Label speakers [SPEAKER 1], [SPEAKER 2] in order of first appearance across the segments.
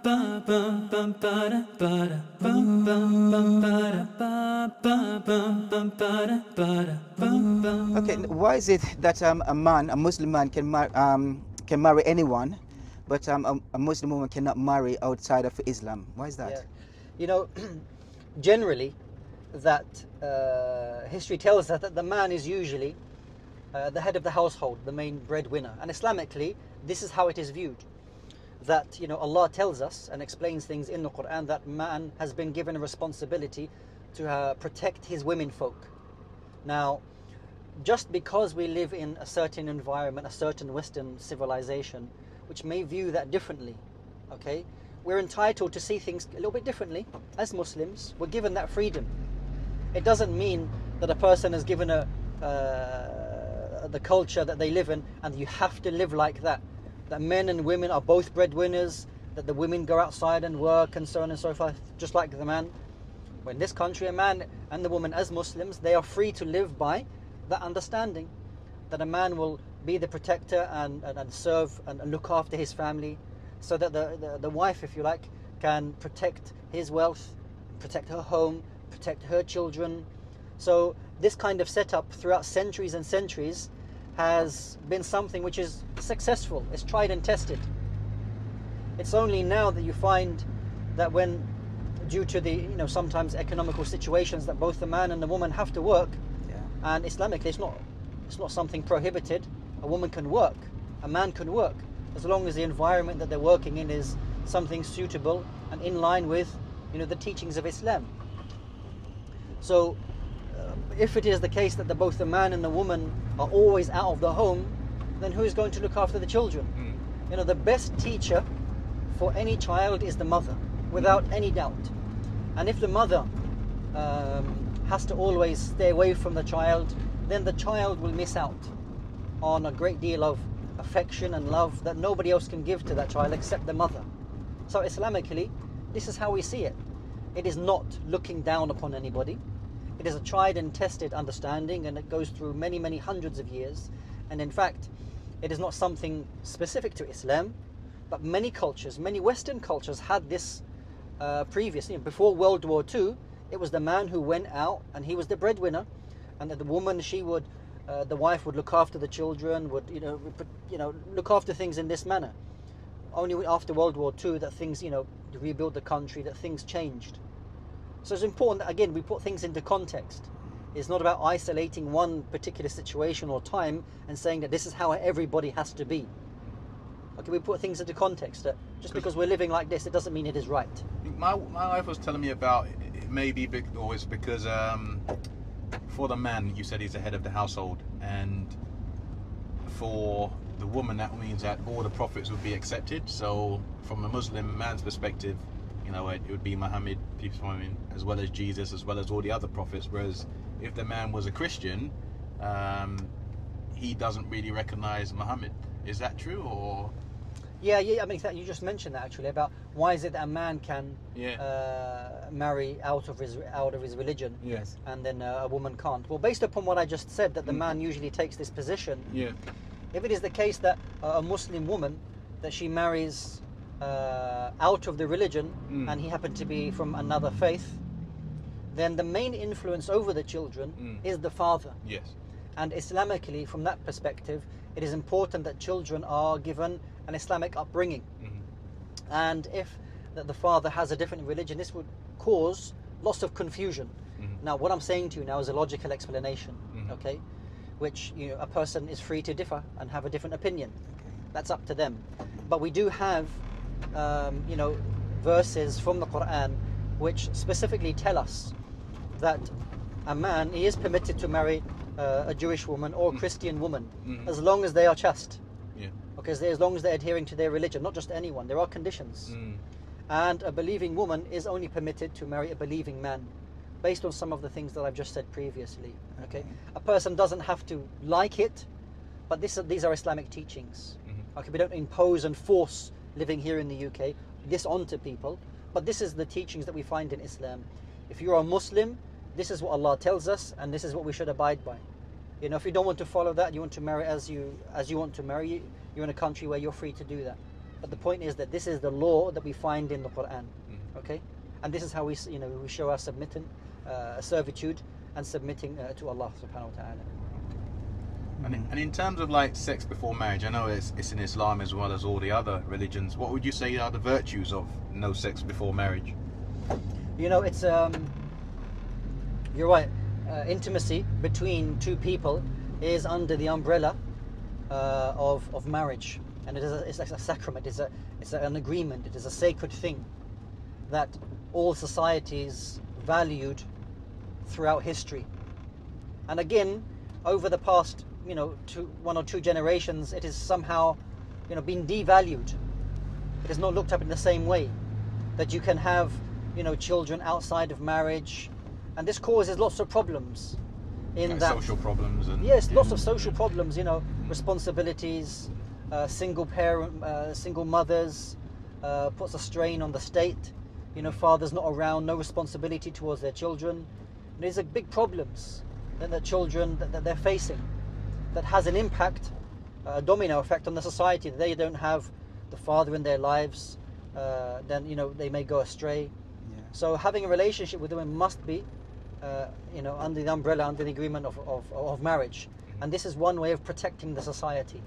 [SPEAKER 1] Okay, why is it that a Muslim man can marry anyone, but a Muslim woman cannot marry outside of Islam? Why is that?
[SPEAKER 2] Yeah. You know, generally, that history tells us that the man is usually the head of the household, the main breadwinner. And Islamically, this is how it is viewed. That, you know, Allah tells us and explains things in the Quran that man has been given a responsibility to protect his women folk. Now, just because we live in a certain environment, a certain Western civilization, which may view that differently, okay, we're entitled to see things a little bit differently. As Muslims, we're given that freedom. It doesn't mean that a person is given the culture that they live in and you have to live like that. That men and women are both breadwinners, that the women go outside and work and so on and so forth, just like the man. Well, in this country, a man and the woman, as Muslims, they are free to live by that understanding, that a man will be the protector and serve and look after his family, so that the wife, if you like, can protect his wealth, protect her home, protect her children. So this kind of setup throughout centuries and centuries has been something which is successful. It's tried and tested. It's only now that you find that when, due to the, you know, sometimes economical situations, that both the man and the woman have to work, and Islamically it's not something prohibited. A woman can work, a man can work, as long as the environment that they're working in is something suitable and in line with, you know, the teachings of Islam. So if it is the case that both the man and the woman are always out of the home, then who is going to look after the children? You know, the best teacher for any child is the mother, without any doubt. And if the mother has to always stay away from the child, then the child will miss out on a great deal of affection and love that nobody else can give to that child except the mother. So Islamically, this is how we see it. It is not looking down upon anybody. It is a tried and tested understanding, and it goes through many, many hundreds of years. And in fact, it is not something specific to Islam, but many cultures, many Western cultures had this previously. Before World War II, it was the man who went out and he was the breadwinner, and the woman, she would, the wife would look after the children, would look after things in this manner. Only after World War II that things, to rebuild the country, that things changed. So it's important that, again, we put things into context. It's not about isolating one particular situation or time and saying that this is how everybody has to be. Okay, we put things into context, that just because we're living like this, it doesn't mean it is right.
[SPEAKER 3] My wife was telling me about it may be always because for the man, you said he's the head of the household, and for the woman, that means that all the profits would be accepted. So from a Muslim man's perspective, it would be Muhammad, peace upon him, as well as Jesus, as well as all the other prophets. Whereas if the man was a Christian, he doesn't really recognize Muhammad. Is that true, or?
[SPEAKER 2] Yeah. I mean, you just mentioned that actually, about why is it that a man can marry out of his religion,
[SPEAKER 3] yes,
[SPEAKER 2] and then a woman can't. Well, based upon what I just said, that the man usually takes this position.
[SPEAKER 3] Yeah.
[SPEAKER 2] If it is the case that a Muslim woman, that she marries out of the religion, and he happened to be from another faith, then the main influence over the children is the father.
[SPEAKER 3] Yes.
[SPEAKER 2] And Islamically, from that perspective, it is important that children are given an Islamic upbringing. And if the father has a different religion, this would cause lots of confusion. Now, what I'm saying to you now is a logical explanation, okay? Which, a person is free to differ and have a different opinion. That's up to them. But we do have, verses from the Quran which specifically tell us that a man, he is permitted to marry a Jewish woman or a Christian woman, as long as they are chaste.
[SPEAKER 3] Yeah.
[SPEAKER 2] Because as long as they're adhering to their religion, not just anyone, there are conditions. And a believing woman is only permitted to marry a believing man, based on some of the things that I've just said previously. Okay, a person doesn't have to like it, but these are Islamic teachings. Okay, we don't impose and force, living here in the UK, this onto people, but this is the teachings that we find in Islam. If you're a Muslim, this is what Allah tells us, and this is what we should abide by. If you don't want to follow that, you want to marry as you want to marry, you're in a country where you're free to do that. But the point is that this is the law that we find in the Quran. Okay, and this is how we we show our servitude and submitting to Allah subhanahu wa ta'ala.
[SPEAKER 3] And in terms of like sex before marriage, I know it's in Islam as well as all the other religions. What would you say are the virtues of no sex before marriage?
[SPEAKER 2] It's you're right. Intimacy between two people is under the umbrella of marriage, and it's a sacrament. It's an agreement. It is a sacred thing that all societies valued throughout history. And again, over the past one or two generations, it is somehow been devalued. It is not looked up in the same way, that you can have children outside of marriage, and this causes lots of problems in
[SPEAKER 3] like
[SPEAKER 2] that
[SPEAKER 3] social problems and
[SPEAKER 2] yes, lots of social problems, responsibilities, single mothers, puts a strain on the state, fathers not around, no responsibility towards their children. These are big problems that the children that they're facing, that has an impact, a domino effect on the society. They don't have the father in their lives, then they may go astray.
[SPEAKER 1] Yeah.
[SPEAKER 2] So having a relationship with women must be under the umbrella, under the agreement of marriage. And this is one way of protecting the society.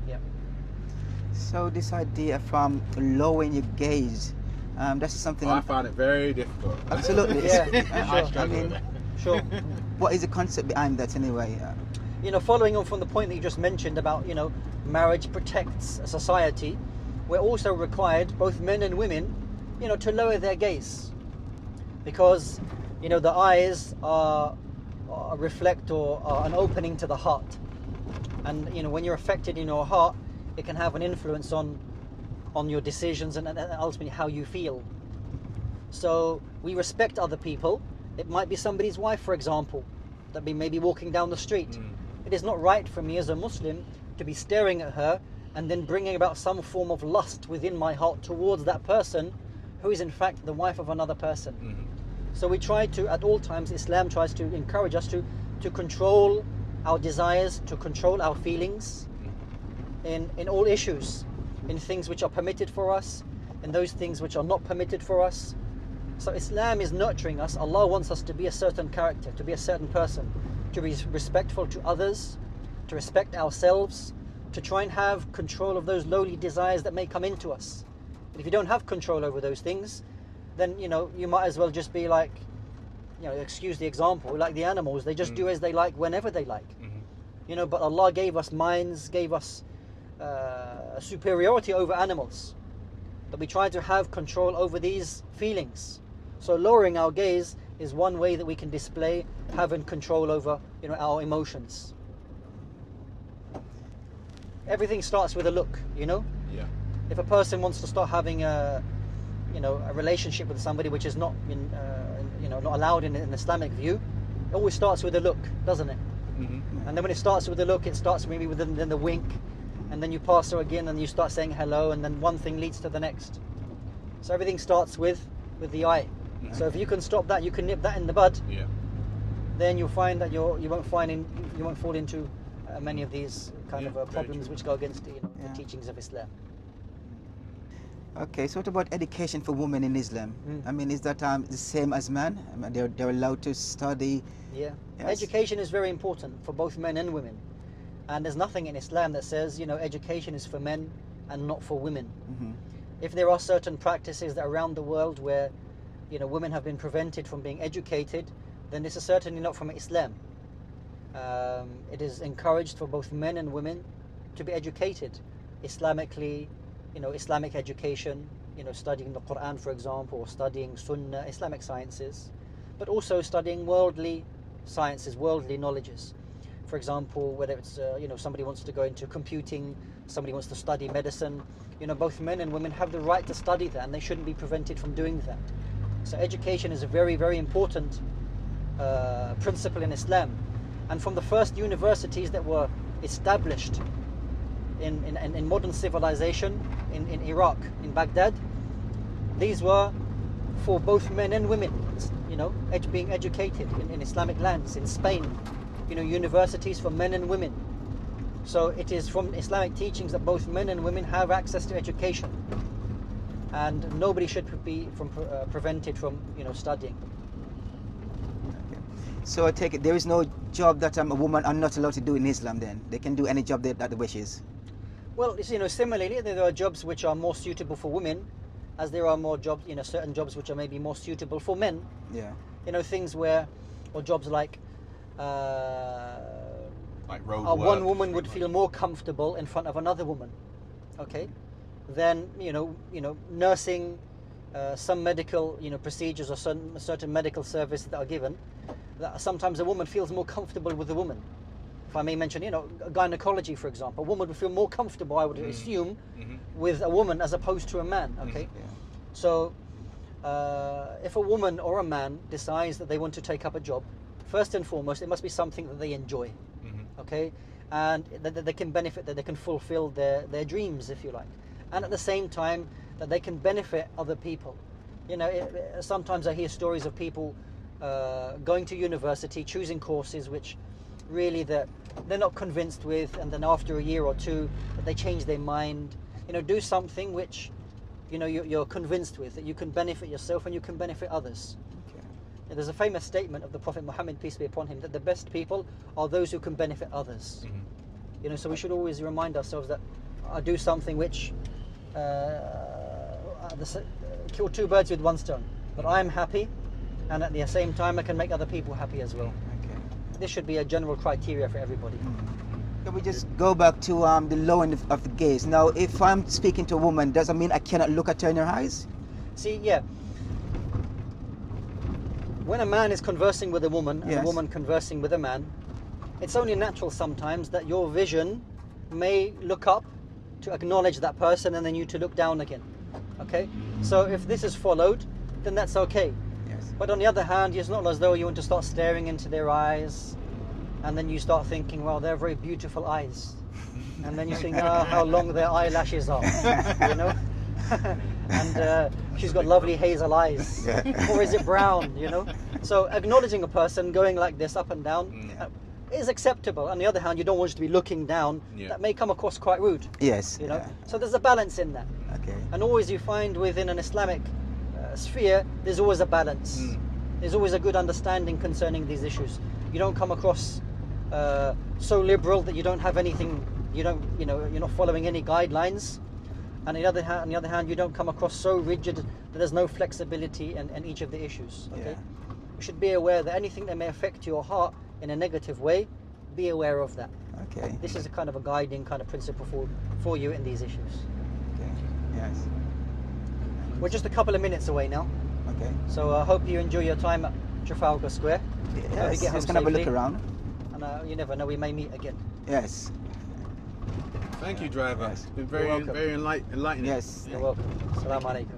[SPEAKER 2] Yeah.
[SPEAKER 1] So this idea from lowering your gaze, that's something
[SPEAKER 3] I find it very difficult.
[SPEAKER 1] Absolutely.
[SPEAKER 2] Yeah,
[SPEAKER 3] I
[SPEAKER 2] sure.
[SPEAKER 3] struggle with that.
[SPEAKER 2] Sure.
[SPEAKER 1] What is the concept behind that anyway?
[SPEAKER 2] Following on from the point that you just mentioned about, marriage protects a society, we're also required, both men and women, to lower their gaze. Because, the eyes reflect or are an opening to the heart. And, when you're affected in your heart, it can have an influence on your decisions and ultimately how you feel. So we respect other people. It might be somebody's wife, for example, that may be walking down the street. It is not right for me as a Muslim to be staring at her and then bringing about some form of lust within my heart towards that person who is in fact the wife of another person. So we try to, at all times, Islam tries to encourage us to control our desires, to control our feelings in all issues, in things which are permitted for us, in those things which are not permitted for us. So Islam is nurturing us. Allah wants us to be a certain character, to be a certain person, to be respectful to others, to respect ourselves, to try and have control of those lowly desires that may come into us. But if you don't have control over those things, then you might as well just be like, excuse the example, like the animals. They just do as they like whenever they like. But Allah gave us minds, gave us a superiority over animals, that we try to have control over these feelings. So lowering our gaze is one way that we can display having control over our emotions. Everything starts with a look.
[SPEAKER 3] Yeah.
[SPEAKER 2] If a person wants to start having a relationship with somebody which is not not allowed in an Islamic view, it always starts with a look, doesn't it? And then when it starts with a look, it starts maybe with then the wink, and then you pass her again and you start saying hello, and then one thing leads to the next. So everything starts with the eye. So if you can stop that, you can nip that in the bud.
[SPEAKER 3] Yeah.
[SPEAKER 2] Then you'll find that you won't fall into many of these kind of problems which go against the teachings of Islam.
[SPEAKER 1] Okay, so what about education for women in Islam? I mean, is that the same as men? I mean, they're allowed to study?
[SPEAKER 2] Yeah.
[SPEAKER 1] Yes.
[SPEAKER 2] Education is very important for both men and women. And there's nothing in Islam that says, education is for men and not for women. If there are certain practices that around the world where, women have been prevented from being educated, then this is certainly not from Islam. It is encouraged for both men and women to be educated Islamically, Islamic education, studying the Quran, for example, or studying Sunnah, Islamic sciences, but also studying worldly sciences, worldly knowledges. For example, whether it's somebody wants to go into computing, somebody wants to study medicine, both men and women have the right to study that, and they shouldn't be prevented from doing that. So education is a very, very important principle in Islam. And from the first universities that were established in modern civilization in Iraq, in Baghdad, these were for both men and women, being educated in Islamic lands. In Spain, universities for men and women. So it is from Islamic teachings that both men and women have access to education, and nobody should be prevented from studying.
[SPEAKER 1] So I take it there is no job that a woman are not allowed to do in Islam. Then they can do any job that they wishes.
[SPEAKER 2] Well, similarly, there are jobs which are more suitable for women, as there are more jobs, certain jobs which are maybe more suitable for men.
[SPEAKER 1] Yeah.
[SPEAKER 2] Things or jobs like
[SPEAKER 3] road work,
[SPEAKER 2] one woman would feel more comfortable in front of another woman, okay, then nursing, some medical procedures or certain medical services that are given, that sometimes a woman feels more comfortable with a woman. If I may mention, gynecology, for example, a woman would feel more comfortable, I would assume, with a woman as opposed to a man, okay?
[SPEAKER 1] Yeah.
[SPEAKER 2] So if a woman or a man decides that they want to take up a job, first and foremost, it must be something that they enjoy, okay? And that they can benefit, that they can fulfill their dreams, if you like. And at the same time, that they can benefit other people. Sometimes I hear stories of people going to university, choosing courses which really they're not convinced with, and then after a year or two, that they change their mind. Do something which you're convinced with, that you can benefit yourself and you can benefit others.
[SPEAKER 1] Okay.
[SPEAKER 2] There's a famous statement of the Prophet Muhammad, peace be upon him, that the best people are those who can benefit others. So we should always remind ourselves that I do something which kill two birds with one stone. But I'm happy, and at the same time I can make other people happy as well.
[SPEAKER 1] Okay.
[SPEAKER 2] This should be a general criteria for everybody.
[SPEAKER 1] Can we just go back to the low end of the gaze? Now, if I'm speaking to a woman, does that mean I cannot look at her in her eyes?
[SPEAKER 2] See, yeah. When a man is conversing with a woman and
[SPEAKER 1] Yes.
[SPEAKER 2] a woman conversing with a man, it's only natural sometimes that your vision may look up to acknowledge that person and then you to look down again. Okay? So if this is followed, then that's okay.
[SPEAKER 1] Yes.
[SPEAKER 2] But on the other hand, it's not as though you want to start staring into their eyes and then you start thinking, well, they're very beautiful eyes. And then you think, oh, how long their eyelashes are, and she's got lovely hazel eyes. Or is it brown, So acknowledging a person going like this up and down is acceptable. On the other hand, you don't want to be looking down.
[SPEAKER 3] Yeah.
[SPEAKER 2] That may come across quite rude.
[SPEAKER 1] Yes.
[SPEAKER 2] Yeah.
[SPEAKER 1] Yeah.
[SPEAKER 2] So there's a balance in that.
[SPEAKER 1] Okay.
[SPEAKER 2] And always you find within an Islamic sphere, there's always a balance. There's always a good understanding concerning these issues. You don't come across so liberal that you don't have anything, you're not following any guidelines. And on the other hand, you don't come across so rigid that there's no flexibility in each of the issues. Okay?
[SPEAKER 1] Yeah.
[SPEAKER 2] You should be aware that anything that may affect your heart in a negative way, be aware of that.
[SPEAKER 1] Okay.
[SPEAKER 2] This is a kind of a guiding kind of principle for you in these issues.
[SPEAKER 1] Okay. Yes.
[SPEAKER 2] We're just a couple of minutes away now,
[SPEAKER 1] Okay.
[SPEAKER 2] so I hope you enjoy your time at Trafalgar Square.
[SPEAKER 1] Yes.
[SPEAKER 2] get home
[SPEAKER 1] Just gonna have a look
[SPEAKER 2] safely.
[SPEAKER 1] around.
[SPEAKER 2] And you never know, we may meet again.
[SPEAKER 1] Yes.
[SPEAKER 3] Thank you, driver.
[SPEAKER 1] Yes.
[SPEAKER 3] It's been very,
[SPEAKER 2] You're welcome.
[SPEAKER 3] very enlightening.
[SPEAKER 1] Yes.
[SPEAKER 2] You're welcome. Assalamu alaikum.